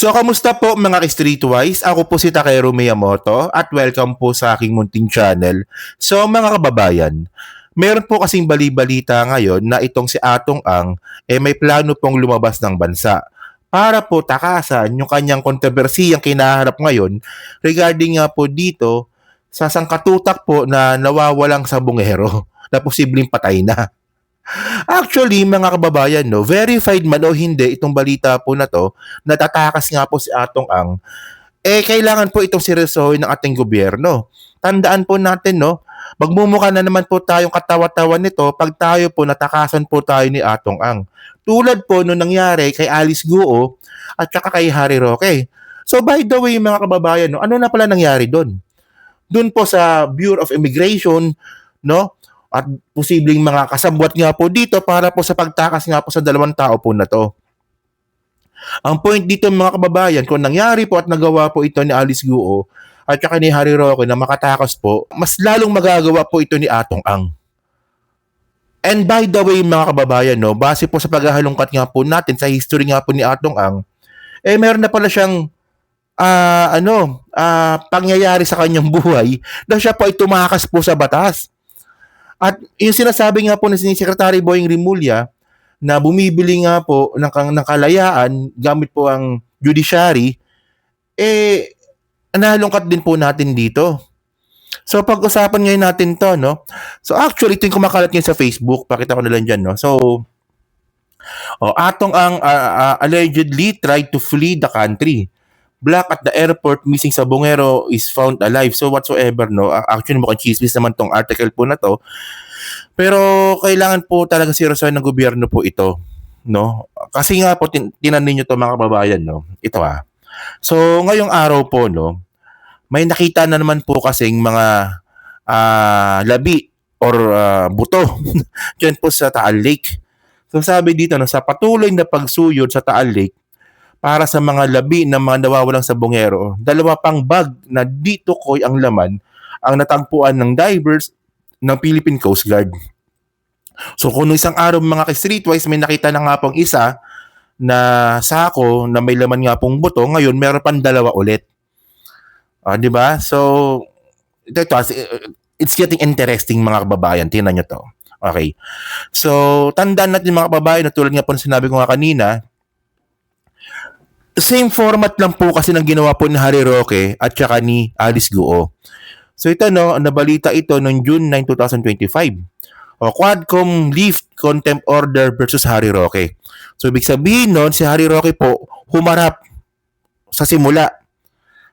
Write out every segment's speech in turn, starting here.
So, kamusta po mga ka-Streetwise? Ako po si Takero Miyamoto at welcome po sa aking munting channel. So, mga kababayan, meron po kasing bali-balita ngayon na itong si Atong Ang may plano pong lumabas ng bansa para po takasan yung kanyang kontrobersiyang kinaharap ngayon regarding nga po dito sa sangkatutak po na nawawalang sabungero na posibleng patay na. Actually, mga kababayan, no, verified man o hindi itong balita po na to, natatakas nga po si Atong Ang, kailangan po itong seryosohin ng ating gobyerno. Tandaan po natin, no, magmumukha na naman po tayong katawa-tawa nito pag tayo po natakasan po tayo ni Atong Ang. Tulad po nung nangyari kay Alice Guo at saka kay Harry Roque. So by the way, mga kababayan, no, ano na pala nangyari doon? Doon po sa Bureau of Immigration, no? At posibleng mga kasabwat nga po dito para po sa pagtakas nga po sa dalawang tao po na to. Ang point dito mga kababayan, kung nangyari po at nagawa po ito ni Alice Guo at saka ni Harry Roque na makatakas po, mas lalong magagawa po ito ni Atong Ang. And by the way mga kababayan, no, base po sa paghahalungkat nga po natin sa history nga po ni Atong Ang, meron na pala siyang pangyayari sa kanyang buhay na siya po ay tumakas po sa batas. At yung sinasabi nga po ni Secretary Boying Rimulya na bumibili nga po ng kalayaan gamit po ang judiciary, nalungkat din po natin dito. So pag-usapan ngayon natin to, no? So actually, ito yung kumakalat ngayon sa Facebook. Pakita ko na lang dyan, no? So, Atong Ang allegedly tried to flee the country. Black at the airport, missing sabongero is found alive. So whatsoever, no? Actually, mukhang chismis naman tong article po na to. Pero kailangan po talaga seryosohin ng gobyerno po ito, no? Kasi nga po tinanin niyo to mga kababayan, no? Ito So ngayong araw po, no, may nakita na naman po kasing mga labi or buto diyan po sa Taal Lake. So sabi dito, no, sa patuloy na pagsuyod sa Taal Lake para sa mga labi ng mga nawawalang sabongero, 2 pang bag na dito koy ang laman ang natagpuan ng divers ng Philippine Coast Guard. So kung isang araw mga ka-Streetwise may nakita na nga pong isa na sako na may laman nga pong buto, ngayon meron pang 2 ulit. Di ba? So it's getting interesting mga kababayan. Tingnan nyo to. Okay. So tandaan natin mga kababayan na tulad nga po na sinabi ko nga kanina, same format lang po kasi ng ginawa po ni Harry Roque at saka ni Alice Guo. So ito, no, nabalita ito noong June 9, 2025. Quadcom lift contempt order versus Harry Roque. So ibig sabihin noon, si Harry Roque po humarap sa simula.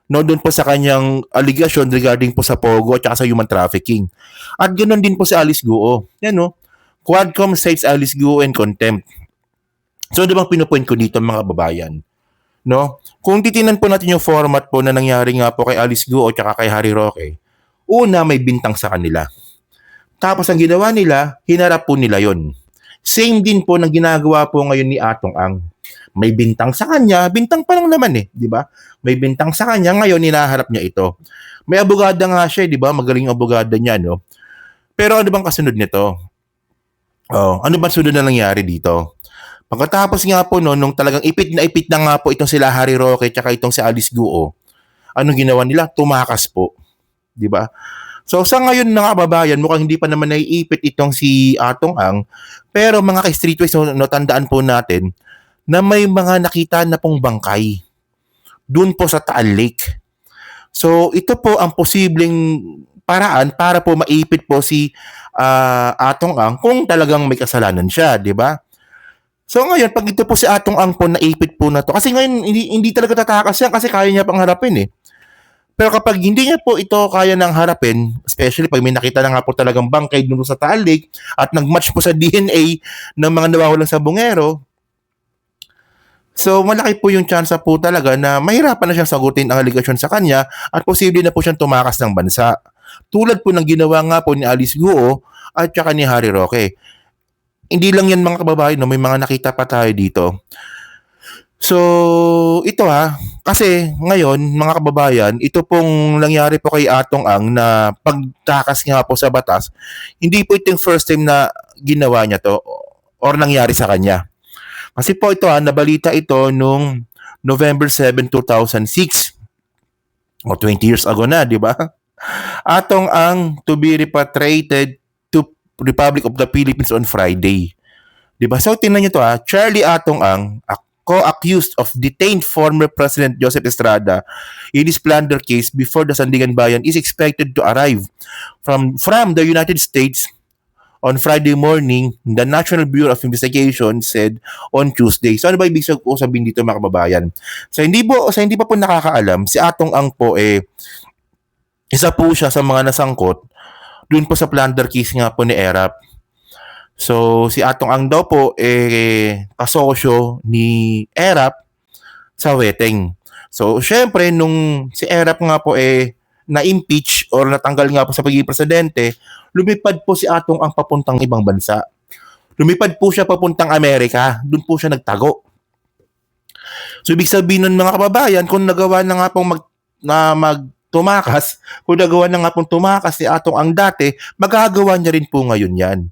No, doon po sa kanyang allegation regarding po sa Pogo at saka sa human trafficking. At ganoon din po si Alice Guo. Yan, no. Quadcom cites Alice Guo in contempt. So di bang pinupoint ko dito mga babayan? No? Kung titinan po natin yung format po na nangyari nga po kay Alice Guo at saka kay Harry Roque, una may bintang sa kanila. Tapos ang ginawa nila, hinarap po nila yon. Same din po ng ginagawa po ngayon ni Atong Ang. May bintang sa kanya, bintang pa lang naman di ba? May bintang sa kanya, ngayon hinaharap niya ito. May abogada nga siya, di ba? Magaling abogada niya, no? Pero ano bang kasunod nito? Ano bang sunod na nangyari dito? Pagkatapos nga po no, nung talagang ipit na nga po itong sila Harry Roque at itong si Alice Guo, anong ginawa nila? Tumakas po. Di ba? So sa ngayon mga kababayan, mukhang hindi pa naman naiipit itong si Atong Ang, pero mga ka-Streetwise, no, tandaan po natin na may mga nakita na pong bangkay doon po sa Taal Lake. So ito po ang posibleng paraan para po maipit po si Atong Ang kung talagang may kasalanan siya, di ba? So ngayon, pag ito po si Atong Ang po naipit po na to, kasi ngayon hindi talaga tatakas yan kasi kaya niya pang harapin Pero kapag hindi niya po ito kaya nang harapin, especially pag may nakita na nga po talagang bangkay dun sa Taal Lake at nag-match po sa DNA ng mga nawawalang sabongero, so malaki po yung chance po talaga na mahirapan na siyang sagutin ang allegation sa kanya at posible na po siyang tumakas ng bansa. Tulad po ng ginawa nga po ni Alice Guo at saka ni Harry Roque. Hindi lang yan mga kababayan, no? May mga nakita pa tayo dito. So, ito kasi ngayon mga kababayan, ito pong nangyari po kay Atong Ang na pagtakas nga po sa batas, hindi po ito yung first time na ginawa niya to or nangyari sa kanya. Kasi po ito nabalita ito nung November 7, 2006. O 20 years ago na, di ba? Atong Ang to be repatriated to Republic of the Philippines on Friday. Di ba? So, tingnan nyo to Charlie Atong Ang, co-accused of detained former President Joseph Estrada in his plunder case before the Sandigan Bayan is expected to arrive from the United States on Friday morning, the National Bureau of Investigation said on Tuesday. So ano ba ibig sabihin dito mga kababayan? So hindi pa po nakakaalam, si Atong Ang po isa po siya sa mga nasangkot dun po sa plunder case nga po ni ERAP. So si Atong Ang daw po kasosyo ni ERAP sa Weteng. So syempre nung si ERAP nga po na-impeach or natanggal nga po sa pagiging presidente, lumipad po si Atong Ang papuntang ibang bansa. Lumipad po siya papuntang Amerika. Doon po siya nagtago. So, ibig sabihin nun mga kababayan, kung nagawa na nga pong tumakas, kung nagawa na nga pong tumakas si Atong Ang dati, magagawa niya rin po ngayon yan.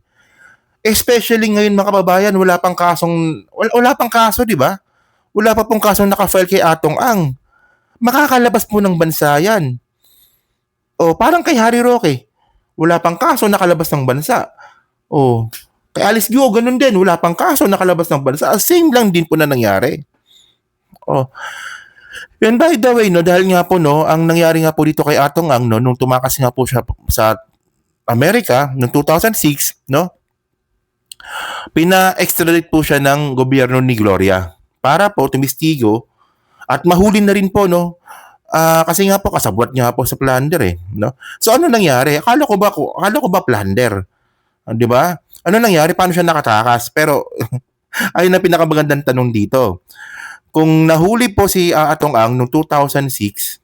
Especially ngayon mga kababayan, wala pang kaso, di ba? Wala pa pong kasong nakafile kay Atong Ang. Makakalabas po ng bansa yan. O, parang kay Harry Roque. Wala pang kaso, nakalabas ng bansa. O, kay Alice Guo, ganun din. Wala pang kaso, nakalabas ng bansa. Same lang din po na nangyari. O, and by the way, dahil nga po, ang nangyari nga po dito kay Atong Ang, nung tumakas nga po siya sa Amerika, noong 2006, pina-extradite po siya ng gobyerno ni Gloria para po tumistigo at mahuli na rin po, kasi nga po kasabwat nga po sa plunder So ano nangyari? Akala ko ba plunder? 'Di ba? Ano nangyari? Paano siya nakatakas? Pero ayun na pinakamagandang tanong dito. Kung nahuli po si Atong Ang noong 2006,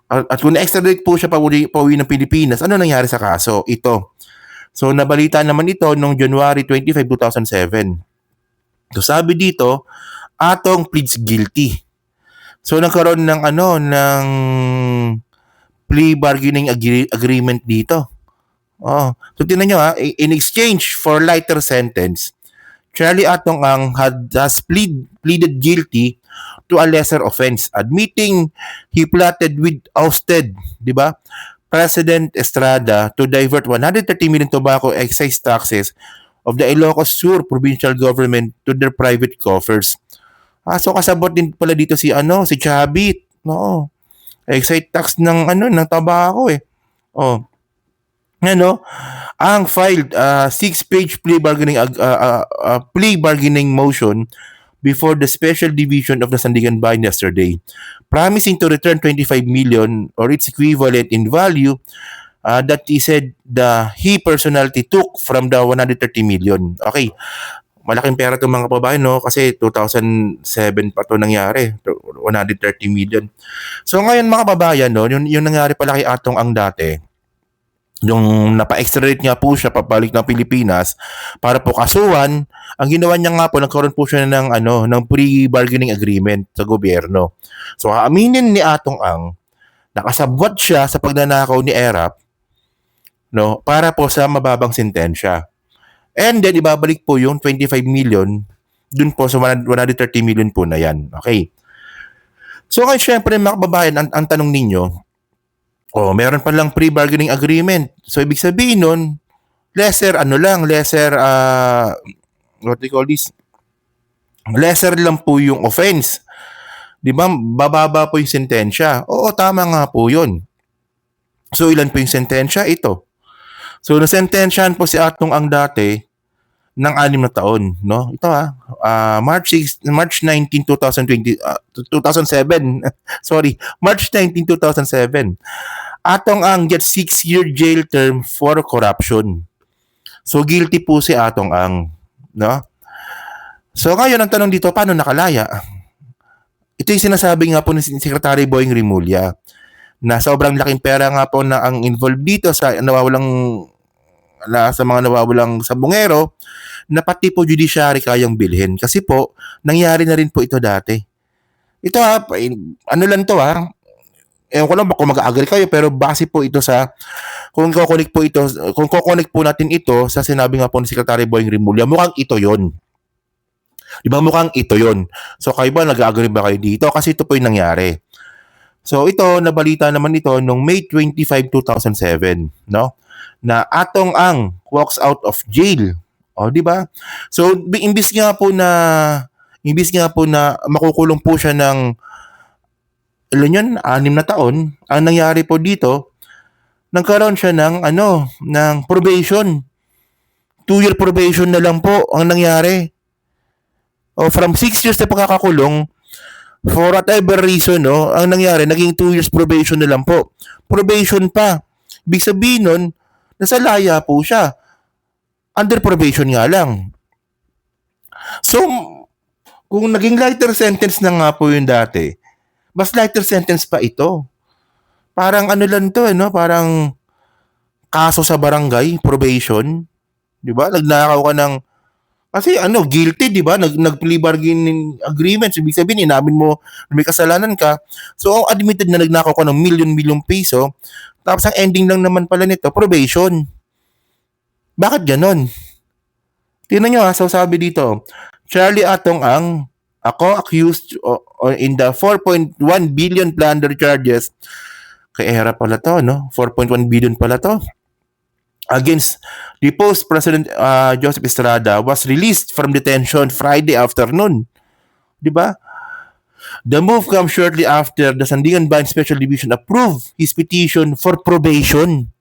at kung na-extradite po siya pauwi ng Pilipinas, ano nangyari sa kaso? Ito. So nabalita naman ito noong January 25, 2007. So sabi dito, Atong pleads guilty. So nagkaroon ng plea bargaining agreement dito. So tingnan niyo in exchange for lighter sentence, Charlie Atong Ang has pleaded guilty to a lesser offense, admitting he plotted with ousted, di ba? President Estrada to divert 130 million tobacco excise taxes of the Ilocos Sur provincial government to their private coffers. So kasabot din pala dito si Chavit. Excise tax ng tabako Ang filed 6-page plea bargaining motion before the special division of the Sandigan Bayan yesterday, promising to return 25 million or its equivalent in value that he said he personally took from the 130 million. Okay. Malaking pera itong mga kababayan, kasi 2007 pa ito nangyari, 130 million. So ngayon mga kababayan, yung nangyari pala kay Atong Ang dati, yung napa-extradite nga po siya papalik ng Pilipinas para po kasuhan, ang ginawa niya nga po, nagkaroon po siya ng pre-bargaining agreement sa gobyerno. So aaminin ni Atong Ang, nakasabwat siya sa pagnanakaw ni ERAP, para po sa mababang sentensya. And then, ibabalik po yung 25 million dun po sa 130 million po na yan. Okay. So, ngayon, syempre, mga kababayan, ang tanong ninyo, meron pa lang pre-bargaining agreement. So, ibig sabihin nun, lesser lang po yung offense. Di ba? Bababa po yung sentensya. Oo, tama nga po yun. So, ilan po yung sentensya? Ito. So, nasentensyahan po si Atong Ang dati ng 6 na taon, Ito March 19, 2020, 2007. Sorry, March 19, 2007. Atong Ang gets 6-year jail term for corruption. So, guilty po si Atong Ang, So, ngayon ang tanong dito, paano nakalaya? Ito yung sinasabi nga po ni Secretary Boying Rimulya na sobrang laking pera nga po na ang involved dito sa mga nawawalang sabungero na pati po judiciary kayang bilhin. Kasi po, nangyari na rin po ito dati. Ito lang to ewan ko lang kung mag-agree kayo, pero base po ito sa, kung kukonek po natin ito sa sinabi nga po ni Secretary Boying Rimulya, mukhang ito yon. Di ba mukhang ito yon? So kayo ba, nag-agree ba kayo dito? Kasi ito po yung nangyari. So ito, nabalita naman ito noong May 25, 2007, no? Na Atong Ang walks out of jail. O, di ba? So imbis nga po na makukulong po siya ng ilan yun, 6 na taon, ang nangyari po dito, nagkaroon siya ng probation. 2-year probation na lang po ang nangyari. O from 6 years na pagkakakulong, for whatever reason, no, ang nangyari, naging 2 years probation na lang po. Probation pa. Ibig sabihin nun, nasa laya po siya. Under probation nga lang. So, kung naging lighter sentence na nga po yung dati, mas lighter sentence pa ito. Parang ano lang to, no? Parang kaso sa barangay, probation. Di ba? Nagnakaw ka ng kasi guilty, di ba? Nag-plea bargaining agreements. Ibig sabihin, inamin mo na may kasalanan ka. So, ang admitted na nagnakaw ka ng milyon-milyong piso, tapos ang ending lang naman pala nito, probation. Bakit ganon? Tingnan nyo so sabi dito, Charlie Atong Ang, ako accused in the 4.1 billion plunder charges. Kay Era pala to, no? 4.1 billion pala to. Against deposed President Joseph Estrada was released from detention Friday afternoon. Di ba? The move comes shortly after the Sandigan Bayan Special Division approved his petition for probation.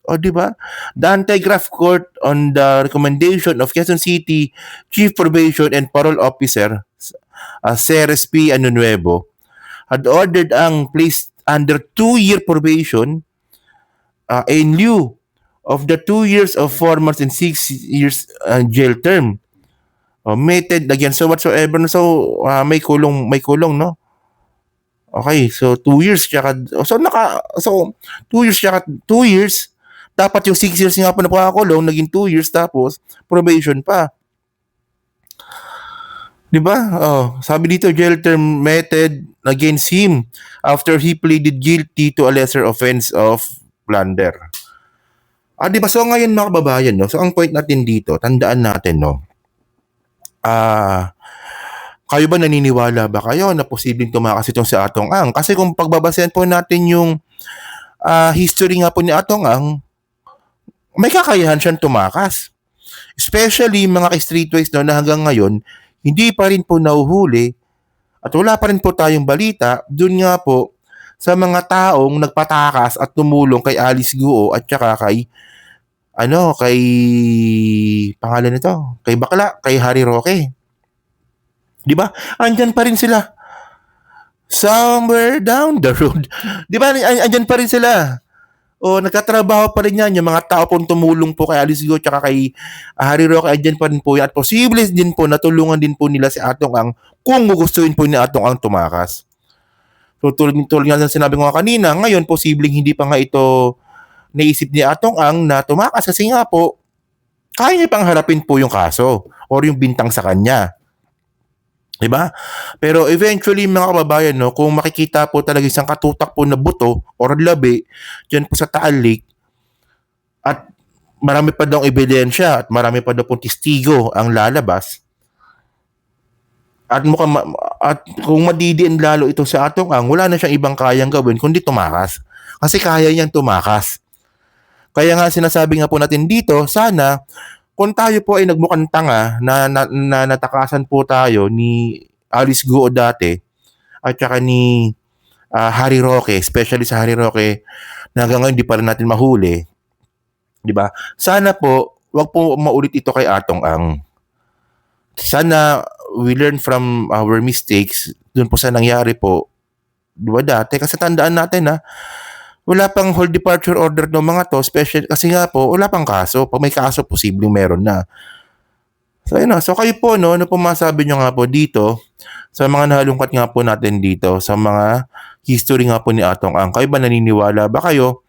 O di ba? The Anti-Graft Court on the recommendation of Quezon City Chief Probation and Parole Officer Ceres P. Anunuevo had ordered Ang placed under 2-year probation in lieu of the 2 years of 4 months and 6 years jail term. Meted again so whatsoever. So may kulong, no? Okay, so 2 years tsaka so 2 years tsaka 2 years. Dapat yung 6 years nga po na pagkakulong, naging 2 years tapos probation pa. Di ba? Sabi dito, jail term meted against him after he pleaded guilty to a lesser offense of plunder. Di ba? So ngayon mga kababayan, no? So ang point natin dito, tandaan natin, no? Kayo ba naniniwala ba kayo na posibleng tumakas itong si Atong Ang? Kasi kung pagbabasehan po natin yung history nga po ni Atong Ang, may kakayahan siyang tumakas. Especially mga streetways no, na hanggang ngayon, hindi pa rin po nahuhuli at wala pa rin po tayong balita dun nga po sa mga taong nagpatakas at tumulong kay Alice Guo at saka kay pangalan nito, kay Bakla, kay Harry Roque. Di ba? Andyan pa rin sila. Somewhere down the road. Di ba? Andyan pa rin sila. Nagkatrabaho pa rin yan. Yung mga tao pong tumulong po kay Alice Guo at kay Harry Roque, andyan pa rin po yan. At posible din po, natulungan din po nila si Atong Ang kung gugustuhin po ni Atong Ang tumakas. So, tulad nga ng sinabi ko kanina, ngayon, posibleng hindi pa nga ito naisip ni Atong Ang na tumakas kasi nga po, kaya niya pang harapin po yung kaso or yung bintang sa kanya. Diba? Pero eventually mga kababayan, no, kung makikita po talaga isang katutak po na buto or labi dyan po sa Taal Lake at marami pa daw ebidensya at marami pa daw po testigo ang lalabas at kung madidiin lalo ito sa Atong Ang, wala na siyang ibang kayang gawin kundi tumakas. Kasi kaya niyang tumakas. Kaya nga sinasabi nga po natin dito, sana kung tayo po ay nagmukhang tanga na natakasan po tayo ni Alice Guo dati at saka ni Harry Roque, especially sa Harry Roque na hanggang ngayon di pa rin natin mahuli. Di ba? Sana po, wag po maulit ito kay Atong Ang. Sana we learn from our mistakes dun po sa nangyari po. Di ba dati? Kasi tandaan natin wala pang hold departure order ng mga to, special kasi nga po, wala pang kaso. Pag may kaso, posibleng meron na. So, yun so kayo po, no, ano po masabi nyo nga po dito, sa mga nahalungkat nga po natin dito, sa mga history nga po ni Atong Ang, kayo ba naniniwala ba kayo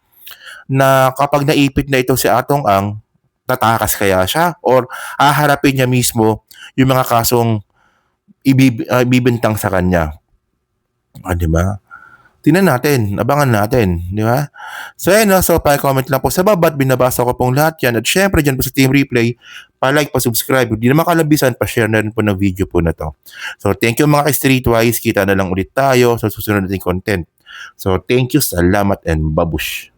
na kapag naipit na ito si Atong Ang, tatakas kaya siya? Or haharapin niya mismo yung mga kasong ibibintang sa kanya? Diba? Tingnan natin, abangan natin, di ba? So, so pa-comment lang po sa baba at binabasa ko pong lahat yan. At syempre, dyan po sa Team Replay, pa-like, pa-subscribe. Hindi naman kalabisan, pa-share na rin po ng video po na to. So, thank you mga ka-Streetwise. Kita na lang ulit tayo sa susunod nating content. So, thank you, salamat, and babush.